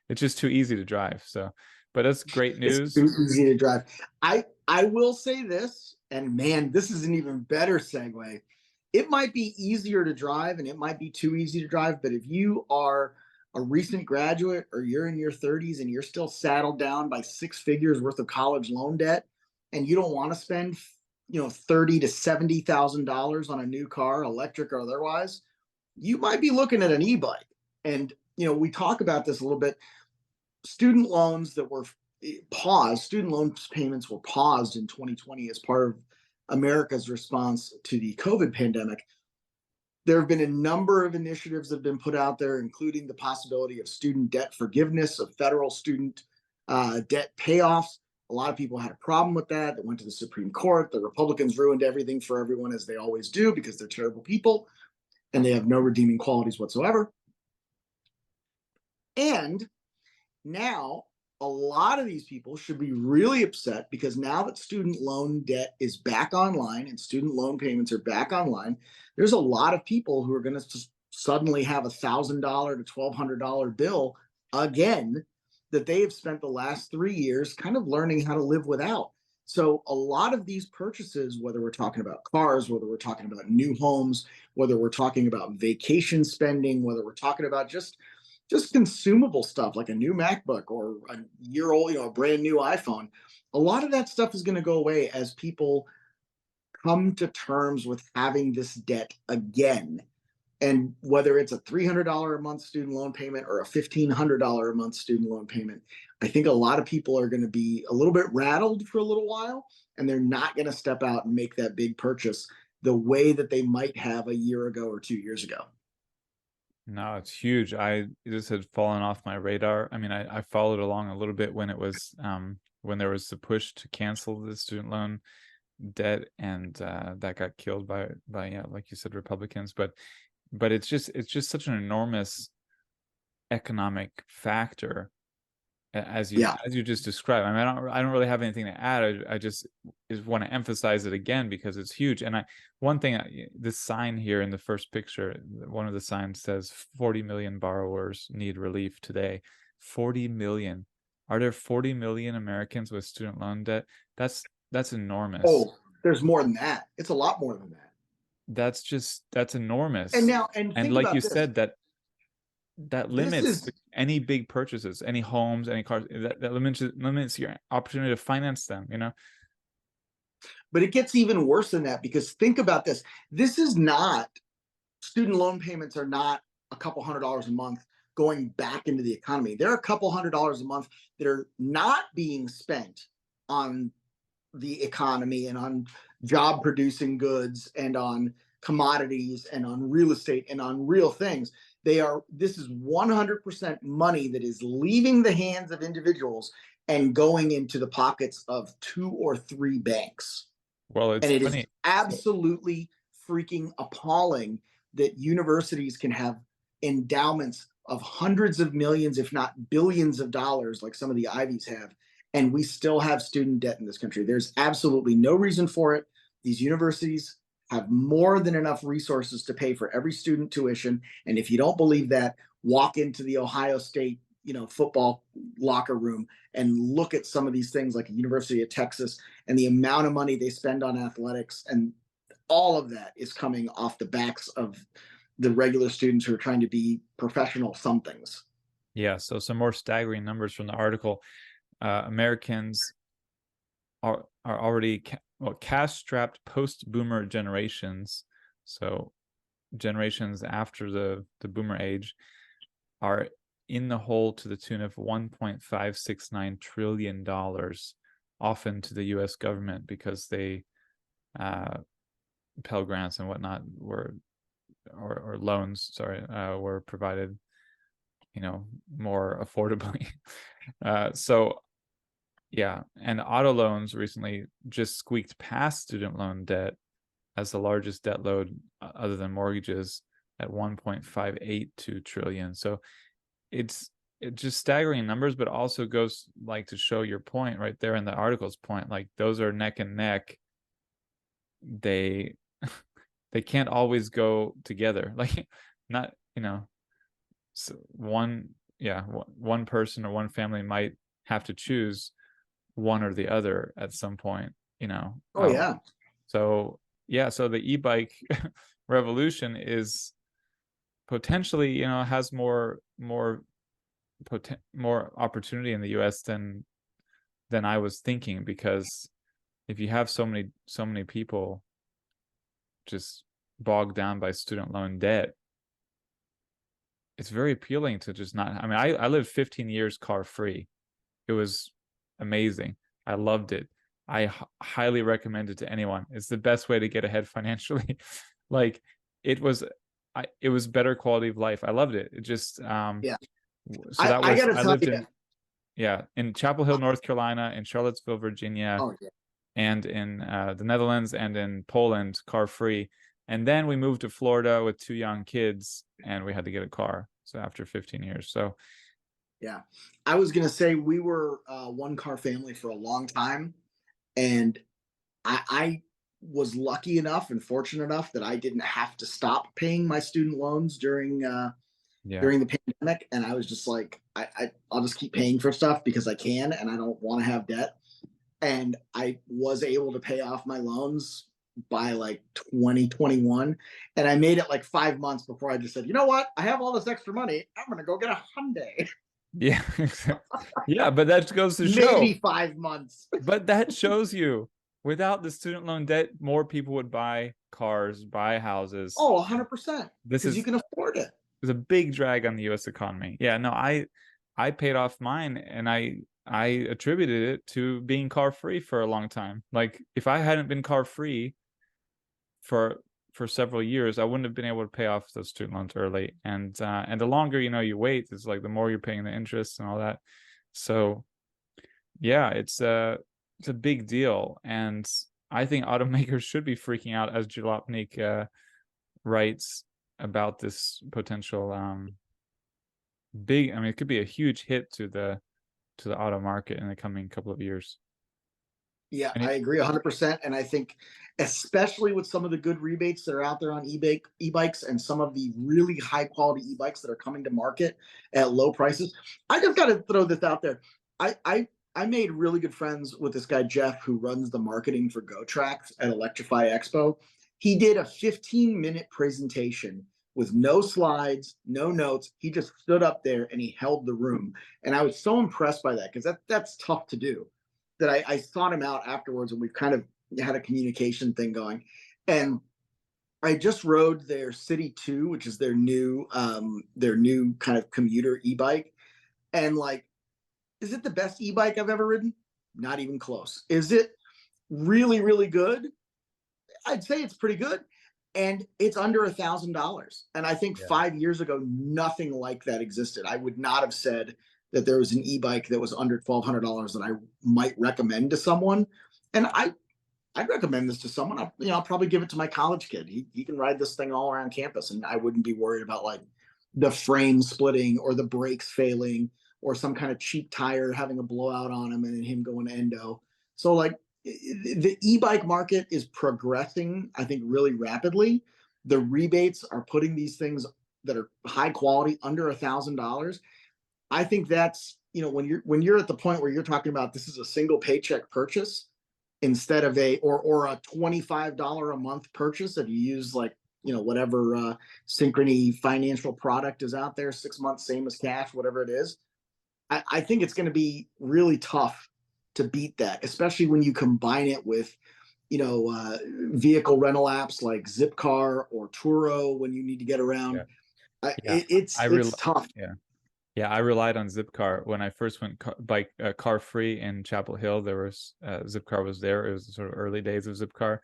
It's just too easy to drive. So, but that's great news. It's too easy to drive. I will say this, and man, this is an even better segue. It might be easier to drive and it might be too easy to drive, but if you are a recent graduate or you're in your 30s and you're still saddled down by 6 figures worth of college loan debt, and you don't want to spend $30,000 to $70,000 on a new car, electric or otherwise, you might be looking at an e-bike. And we talk about this a little bit. Student loans that were paused, student loan payments were paused in 2020 as part of America's response to the COVID pandemic. There have been a number of initiatives that have been put out there, including the possibility of student debt forgiveness, of federal student debt payoffs. A lot of people had a problem with that. They went to the Supreme Court. The Republicans ruined everything for everyone, as they always do, because they're terrible people and they have no redeeming qualities whatsoever. And now a lot of these people should be really upset, because now that student loan debt is back online and student loan payments are back online, there's a lot of people who are going to suddenly have $1,000 to $1,200 bill again that they have spent the last 3 years kind of learning how to live without. So a lot of these purchases, whether we're talking about cars, whether we're talking about new homes, whether we're talking about vacation spending, whether we're talking about just consumable stuff like a new MacBook or a year old, a brand new iPhone, a lot of that stuff is going to go away as people come to terms with having this debt again. And whether it's a $300 a month student loan payment or a $1,500 a month student loan payment, I think a lot of people are going to be a little bit rattled for a little while, and they're not going to step out and make that big purchase the way that they might have a year ago or 2 years ago. No, it's huge. This had fallen off my radar. I mean, I followed along a little bit when it was when there was the push to cancel the student loan debt, and that got killed by yeah, like you said, Republicans. But it's just such an enormous economic factor, as you just described. I mean, I don't really have anything to add. I just want to emphasize it again because it's huge. And one thing, this sign here in the first picture, one of the signs says 40 million borrowers need relief today. 40 million. Are there 40 million Americans with student loan debt? That's enormous. Oh, there's more than that. It's a lot more than that. That's enormous. And like you this. said, that limits any big purchases, any homes, any cars. That limits your opportunity to finance them, But it gets even worse than that, because think about this. This is not, student loan payments are not a couple $100s a month going back into the economy. There are a couple $100s a month that are not being spent on the economy and on job producing goods and on commodities and on real estate and on real things. This is 100% money that is leaving the hands of individuals and going into the pockets of 2 or 3 banks. Well, it's funny. Is absolutely freaking appalling that universities can have endowments of hundreds of millions, if not billions of dollars, like some of the Ivies have, and we still have student debt in this country. There's absolutely no reason for it. These universities have more than enough resources to pay for every student tuition. And if you don't believe that, walk into the Ohio State, football locker room and look at some of these things like University of Texas and the amount of money they spend on athletics. And all of that is coming off the backs of the regular students who are trying to be professional somethings. Yeah. So some more staggering numbers from the article. Americans are already cash-strapped post-boomer generations, so generations after the boomer age, are in the hole to the tune of $1.569 trillion, often to the U.S. government, because they Pell Grants and whatnot or loans, were provided, more affordably. So yeah, and auto loans recently just squeaked past student loan debt as the largest debt load other than mortgages at 1.582 trillion. So it's just staggering numbers, but also goes to show your point right there in the article's point. Like, those are neck and neck. They can't always go together. Like, not, so one person or one family might have to choose one or the other at some point, Oh yeah. So the e-bike revolution is potentially, has more opportunity in the US than I was thinking, because if you have so many people just bogged down by student loan debt, it's very appealing to just not. I mean, I lived 15 years car free. It was amazing. I loved it. I highly recommend it to anyone. It's the best way to get ahead financially. Like, it was better quality of life. I loved it. It just yeah. So that was I gotta tell you, in Chapel Hill, North Carolina, in Charlottesville, Virginia, and in the Netherlands and in Poland, car free. And then we moved to Florida with 2 young kids, and we had to get a car. So after 15 years, so. Yeah, I was gonna say we were a 1-car family for a long time, and I was lucky enough and fortunate enough that I didn't have to stop paying my student loans Yeah. during the pandemic, and I was just like, I'll just keep paying for stuff because I can, and I don't want to have debt. And I was able to pay off my loans by like 2021, and I made it like 5 months before I just said, you know what, I have all this extra money, I'm gonna go get a Hyundai. Yeah. Yeah, but that goes to show. Maybe 5 months. But that shows you, without the student loan debt, more people would buy cars, buy houses. Oh, 100%, This because you is can afford it. a big drag on the U.S. economy. Yeah, no, I paid off mine, and I attributed it to being car free for a long time. Like, if I hadn't been car free for several years, I wouldn't have been able to pay off those student loans early. And the longer, you know, you wait, it's like the more you're paying the interest and all that. So yeah, it's a big deal, and I think automakers should be freaking out, as Jalopnik writes about this potential big. I mean, it could be a huge hit to the auto market in the coming couple of years. Yeah, And I it, agree 100%. And I think, especially with some of the good rebates that are out there on e-bikes and some of the really high quality e-bikes that are coming to market at low prices, I just got to throw this out there. I made really good friends with this guy, Jeff, who runs the marketing for GoTrax at Electrify Expo. He did a 15-minute presentation with no slides, no notes. He just stood up there and he held the room. And I was so impressed by that, because that's tough to do, that I sought him out afterwards, and we've kind of had a communication thing going. And I just rode their City 2, which is their new kind of commuter e-bike. And like, is it the best e-bike I've ever ridden? Not even close. Is it really, really good? I'd say it's pretty good. And it's under $1,000. And I think 5 years ago, nothing like that existed. I would not have said that there was an e-bike that was under $1,200 that I might recommend to someone. And I'd recommend this to someone. I'll probably give it to my college kid. He can ride this thing all around campus, and I wouldn't be worried about like the frame splitting or the brakes failing or some kind of cheap tire having a blowout on him and him going endo. So like, the e-bike market is progressing, I think, really rapidly. The rebates are putting these things that are high quality under $1,000. I think that's, when you're at the point where you're talking about this is a single paycheck purchase instead of a $25 a month purchase that you use, like, whatever Synchrony financial product is out there, 6 months, same as cash, whatever it is. I think it's going to be really tough to beat that, especially when you combine it with, vehicle rental apps like Zipcar or Turo when you need to get around. Yeah. It's tough. Yeah, I relied on Zipcar when I first went car free in Chapel Hill. There was Zipcar was there. It was the sort of early days of Zipcar,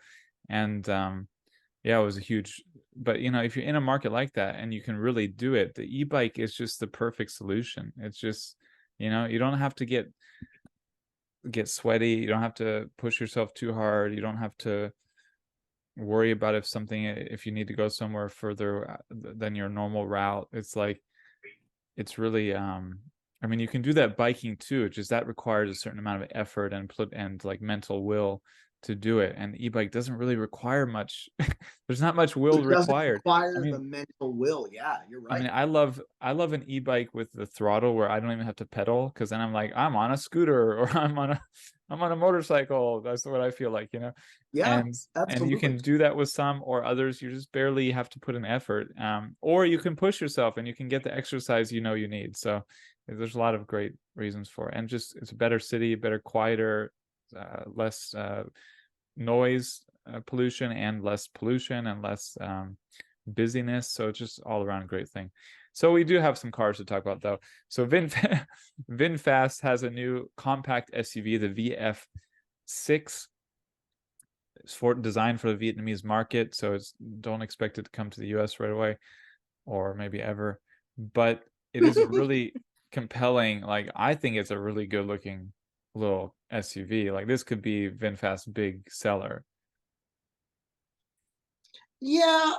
and yeah, it was a huge. But if you're in a market like that and you can really do it, the e-bike is just the perfect solution. It's just, you don't have to get sweaty. You don't have to push yourself too hard. You don't have to worry about if you need to go somewhere further than your normal route. It's like, it's really, I mean, you can do that biking too, just that requires a certain amount of effort and like mental will to do it. And e-bike doesn't really require much. There's not much will required. Require the mental will. Yeah, you're right. I mean, I love an e-bike with the throttle where I don't even have to pedal, because then I'm like, I'm on a scooter or I'm on a motorcycle. That's what I feel like, Yeah, and absolutely. you can do that with some, or others you just barely have to put an effort. Or you can push yourself and you can get the exercise you need. So there's a lot of great reasons for it. And just, it's a better city, better, quieter, less noise pollution, and less pollution, and less busyness. So it's just all around a great thing. So we do have some cars to talk about, though. So VinFast has a new compact SUV, the VF6. It's designed for the Vietnamese market, so don't expect it to come to the US right away, or maybe ever. But it is really compelling. Like, I think it's a really good looking little SUV. Like, this could be VinFast's big seller. Yeah,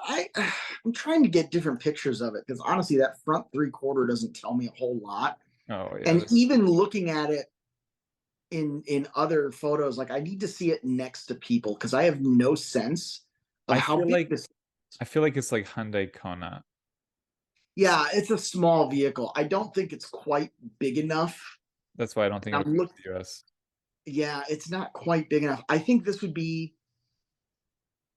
I'm trying to get different pictures of it, because honestly, that front 3/4 doesn't tell me a whole lot. Oh yeah. And even looking at it in other photos. Like I need to see it next to people because I have no sense of I how feel big like this. I feel like it's like Hyundai Kona. Yeah, it's a small vehicle. I don't think it's quite big enough. That's why I don't think it would I'm go look. to the US. Yeah, it's not quite big enough. I think this would be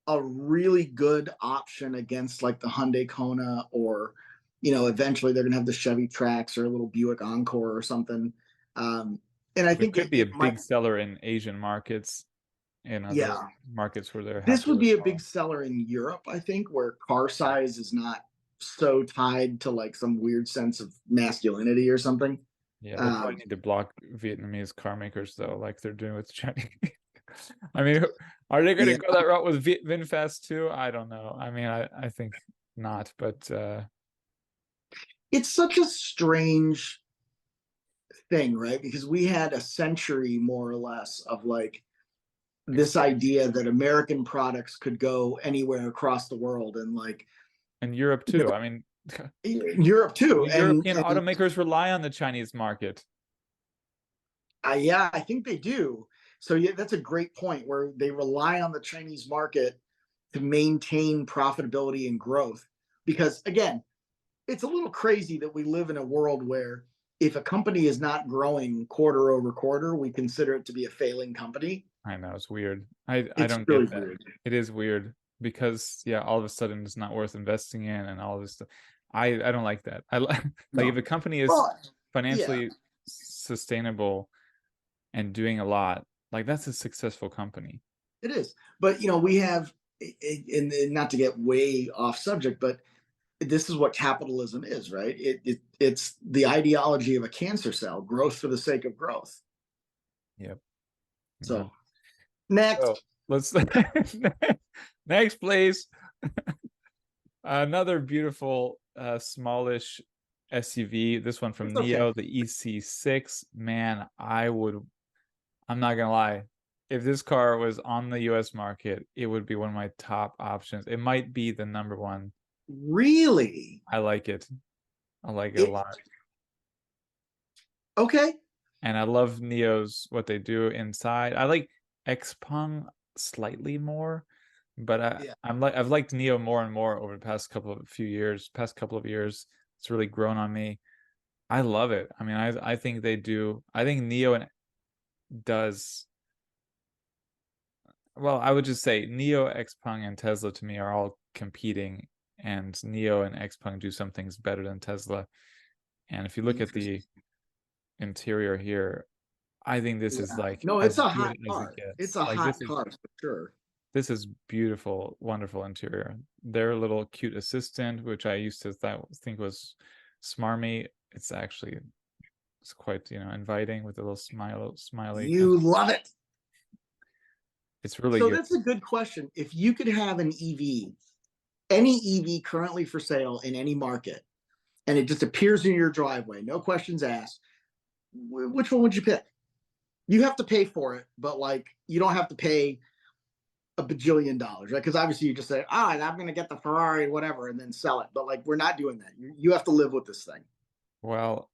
a really good option against like the Hyundai Kona, or eventually they're gonna have the Chevy Trax or a little Buick Encore or something. And I It think could it, be a it might. big seller in Asian markets, in other Yeah, markets where they have this would be a big horsepower. seller in Europe, I think, where car size is not so tied to like some weird sense of masculinity or something. Yeah, they probably Um, need to block Vietnamese car makers though, like they're doing with Chinese. I mean, are they going to yeah, go that route with VinFast too? I don't know. I mean, I think not, but it's such a strange thing, right? Because we had a century more or less of like this idea that American products could go anywhere across the world, and like in Europe too. I mean, Europe too. the And European automakers rely on the Chinese market. yeah, I think they do. So yeah, that's a great point where they rely on the Chinese market to maintain profitability and growth. Because again, it's a little crazy that we live in a world where if a company is not growing quarter over quarter, we consider it to be a failing company. I know it's weird. I It's don't really get that. weird. It is weird because yeah, all of a sudden it's not worth investing in and all this stuff. I don't like that. I like if No. a company is Well, yeah, financially sustainable and doing a lot, like that's a successful company. it is. But we have, and not to get way off subject, but this is what capitalism is, right? It's the ideology of a cancer cell, growth for the sake of growth. Yep. Yeah. So next. So let's next, please. Another beautiful smallish SUV. This one from It's okay. NIO, the EC6. Man, I'm not gonna lie. If this car was on the US market, it would be one of my top options. It might be the number one. Really? I like it. I like it a It lot. okay. And I love NIO's what they do inside. I like Xpeng slightly more, but Yeah. I've liked NIO more and more over the past couple of years. It's really grown on me. I love it. I mean, I think they do. I think NIO and does well. I would just say NIO, Xpeng, and Tesla to me are all competing, and NIO and Xpeng do some things better than Tesla. And if you look at the interior here, I think this is Yeah. like No, as it's a good hot as it car. It's gets. a Like hot car for sure. this is beautiful, wonderful interior. Their little cute assistant, which I used to think was smarmy, it's quite inviting with a little smiley. You love it. It's really So good. that's a good question. If you could have an EV, any EV currently for sale in any market, and it just appears in your driveway, no questions asked, which one would you pick? You have to pay for it, but like you don't have to pay a bajillion dollars, right? Because obviously you just say, I'm going to get the Ferrari, whatever, and then sell it. But like we're not doing that. You have to live with this thing. Well,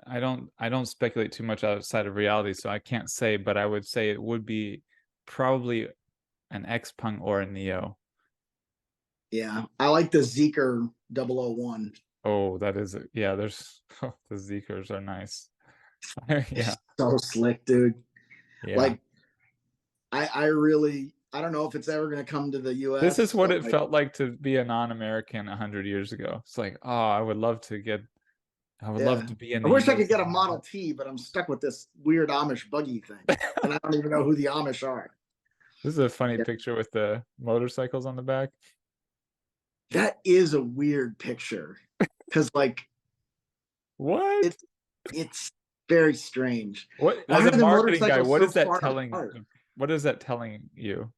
I don't speculate too much outside of reality, so I can't say, but I would say it would be probably an Xpeng or a NIO. Yeah, I like the Zeekr 001. Oh, that is yeah. There's the Zeekrs are nice. Yeah, So slick, dude. yeah. Like I don't know if it's ever going to come to the This is US, what but it like, felt like to be a non-American 100 years ago. It's like, oh, I would love yeah. to be in I the wish I US. could get a Model T, but I'm stuck with this weird Amish buggy thing. And I don't even know who the Amish are. This is a funny Yeah. picture with the motorcycles on the back. That is a weird picture. Cause like What? it's it's very strange. What, Why as are a the marketing guy, motorcycles what so is that far telling? apart? What is that telling you?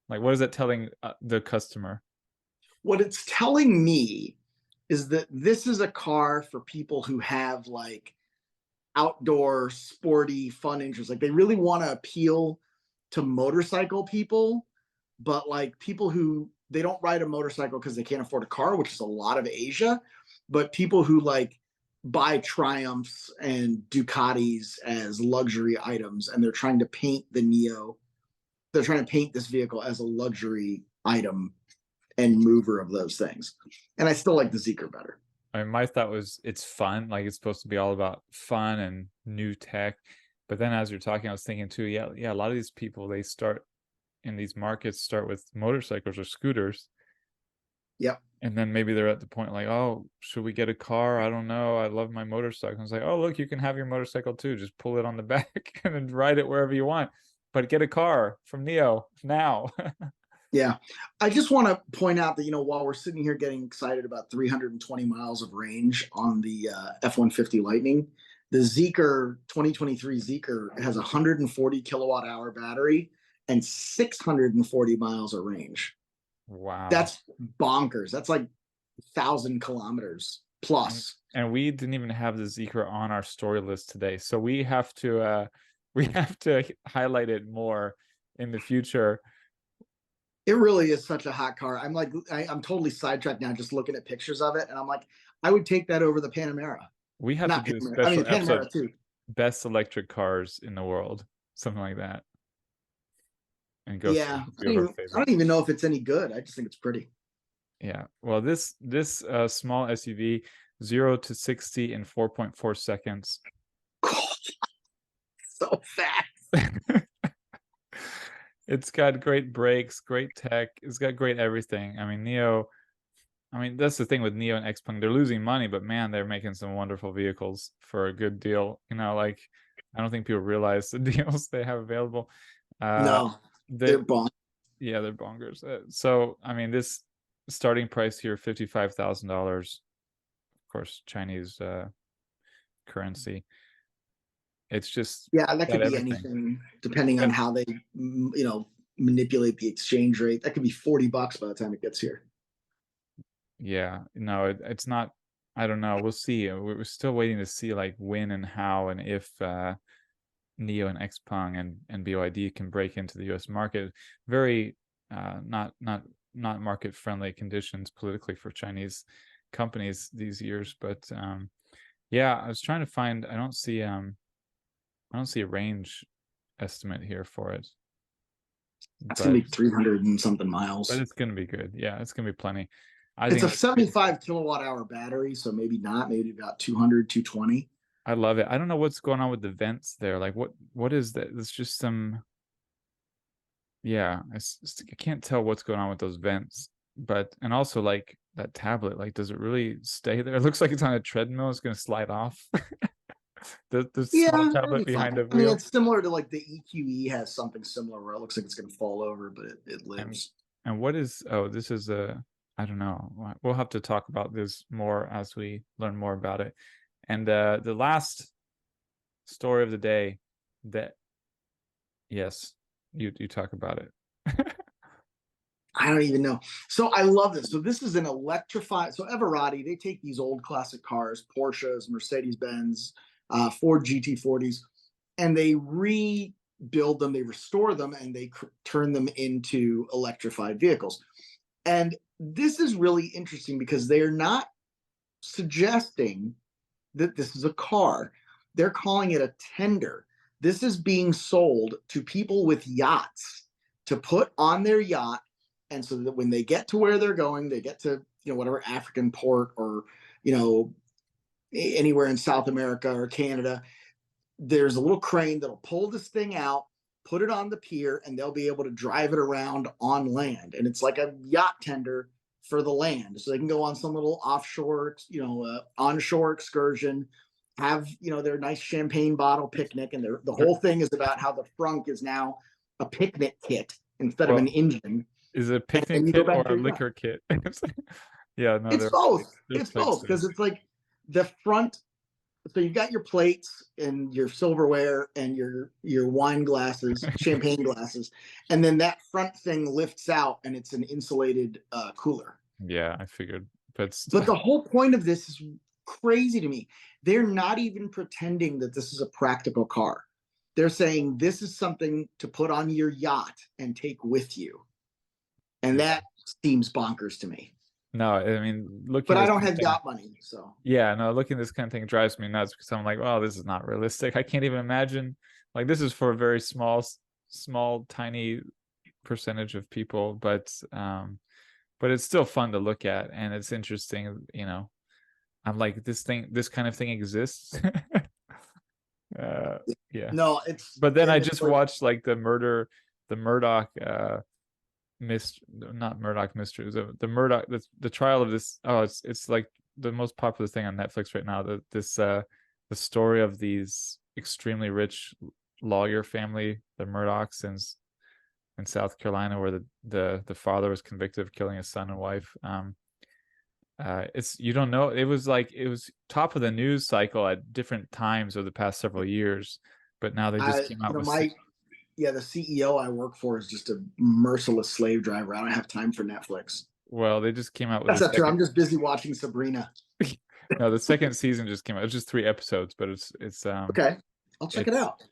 Like, what is that telling the customer? What it's telling me is that this is a car for people who have like outdoor, sporty, fun interests. Like they really want to appeal to motorcycle people, but like people who they don't ride a motorcycle because they can't afford a car, which is a lot of Asia, but people who like buy Triumphs and Ducatis as luxury items, and they're trying to paint the NIO. They're trying to paint this vehicle as a luxury item and mover of those things. And I still like the Zeekr better. I mean, my thought was it's fun, like it's supposed to be all about fun and new tech. But then as you're talking, I was thinking too, yeah, a lot of these people, they start in these markets, start with motorcycles or scooters. Yep. And then maybe they're at the point like, oh, should we get a car? I don't know. I love my motorcycle. It's like, oh, look, you can have your motorcycle too. Just pull it on the back and then ride it wherever you want. But get a car from NIO now. Yeah. I just want to point out that, while we're sitting here getting excited about 320 miles of range on the F-150 Lightning, the Zeekr 2023 Zeekr has a 140 kilowatt hour battery and 640 miles of range. Wow. That's bonkers. That's like 1,000 kilometers plus. And we didn't even have the Zeekr on our story list today. So we have to highlight it more in the future. It really is such a hot car. I'm like, I'm totally sidetracked now just looking at pictures of it. And I'm like, I would take that over the Panamera. We have Not to do a Panamera. special the Panamera episode, too. best electric cars in the world, something like that. And go Yeah, I don't even know if it's any good. I just think it's pretty. Yeah, well, this small SUV, 0 to 60 in 4.4 seconds. So fast. It's got great brakes, great tech. It's got great everything. I mean, NIO. I mean, that's the thing with NIO and XPeng. They're losing money, but man, they're making some wonderful vehicles for a good deal. Like, I don't think people realize the deals they have available. No, they're bonkers. Yeah, they're bonkers. So, I mean, this starting price here, $55,000. Of course, Chinese currency. It's just, yeah, that could be anything depending on how they manipulate the exchange rate. That could be $40 by the time it gets here. Yeah, no, it's not. I don't know. We'll see. We're still waiting to see like when and how and if NIO and XPeng and BYD can break into the U.S. market. Very not market friendly conditions politically for Chinese companies these years. But yeah, I was trying to find. I don't see a range estimate here for it. It's gonna be 300 and something miles. But it's gonna be good. Yeah, it's gonna be plenty. It's a 75 kilowatt hour battery, so maybe not. Maybe about 200, 220. I love it. I don't know what's going on with the vents there. Like, what is that? It's just some. Yeah, I can't tell what's going on with those vents. And also like that tablet. Like, does it really stay there? It looks like it's on a treadmill. It's gonna slide off. the small tablet behind the wheel. I mean, it's similar to like the EQE has something similar where it looks like it's gonna fall over, but it lives. And what is? Oh, this is I don't know. We'll have to talk about this more as we learn more about it. And the last story of the day yes, you talk about it. I don't even know. So I love this. So this is an electrified. So Everrati, they take these old classic cars, Porsches, Mercedes-Benz, Ford GT40s, and they rebuild them, they restore them, and they turn them into electrified vehicles. And this is really interesting because they're not suggesting that this is a car. They're calling it a tender. This is being sold to people with yachts to put on their yacht. And so that when they get to where they're going, they get to, whatever African port or, anywhere in South America or Canada, there's a little crane that'll pull this thing out, put it on the pier, and they'll be able to drive it around on land. And it's like a yacht tender for the land. So they can go on some little offshore, onshore excursion, have, their nice champagne bottle picnic. And the whole thing is about how the frunk is now a picnic kit instead of an engine. Is it a picnic kit or a liquor kit? Yeah, no, it's both. It's both because it's like the front. So you've got your plates and your silverware and your wine glasses, champagne glasses, and then that front thing lifts out and it's an insulated cooler. Yeah, I figured. But the whole point of this is crazy to me. They're not even pretending that this is a practical car. They're saying this is something to put on your yacht and take with you. And that seems bonkers to me. No, I mean, looking But at I this don't kind of have thing, yacht money, so. yeah, no, looking at this kind of thing drives me nuts because I'm like, well, this is not realistic. I can't even imagine. Like, this is for a very small, tiny percentage of people, but it's still fun to look at, and it's interesting. I'm like, this kind of thing exists. uh, yeah. No, But then I it's just like, watched like the Murdoch not Murdoch mystery, the Murdoch, the trial of this. Oh, it's like the most popular thing on Netflix right now. The story of these extremely rich lawyer family, the Murdochs in South Carolina, where the father was convicted of killing his son and wife. It's, you don't know, it was top of the news cycle at different times over the past several years, but now they just came out with the CEO I work for is just a merciless slave driver. I don't have time for Netflix. well, they just came out with That's a not true. second. I'm just busy watching Sabrina. No, the second season just came out. It's just 3 episodes, but it's Okay, I'll check it it's out.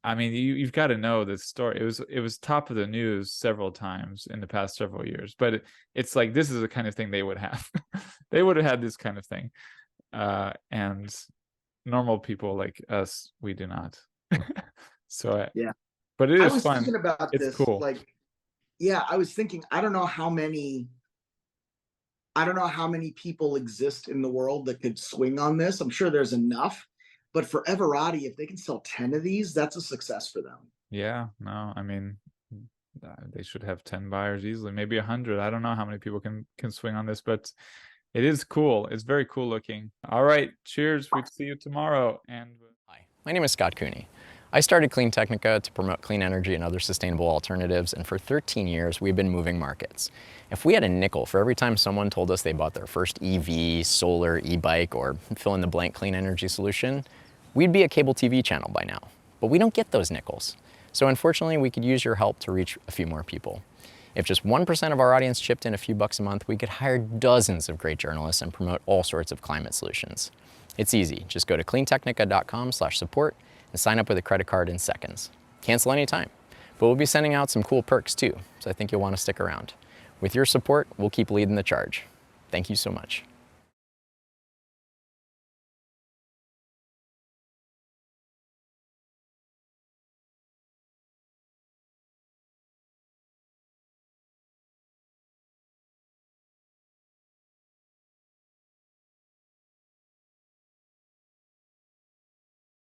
I mean, you've got to know this story. It was top of the news several times in the past several years, but it's like, this is the kind of thing they would have. They would have had this kind of thing, and normal people like us, we do not. So, Yeah, but it I is was fun. thinking about It's this. cool. Like, yeah, I was thinking. I don't know how many people exist in the world that could swing on this. I'm sure there's enough, but for Everrati, if they can sell 10 of these, that's a success for them. Yeah, no, I mean, they should have 10 buyers easily, maybe 100. I don't know how many people can swing on this, but it is cool. It's very cool looking. All right, cheers. We'll see you tomorrow. And Hi, my name is Scott Cooney. I started Clean Technica to promote clean energy and other sustainable alternatives, and for 13 years we've been moving markets. If we had a nickel for every time someone told us they bought their first EV, solar, e-bike, or fill in the blank clean energy solution, we'd be a cable TV channel by now. But we don't get those nickels. So unfortunately, we could use your help to reach a few more people. If just 1% of our audience chipped in a few bucks a month, we could hire dozens of great journalists and promote all sorts of climate solutions. It's easy. Just go to cleantechnica.com/support and sign up with a credit card in seconds. Cancel anytime. But we'll be sending out some cool perks too, so I think you'll want to stick around. With your support, we'll keep leading the charge. Thank you so much.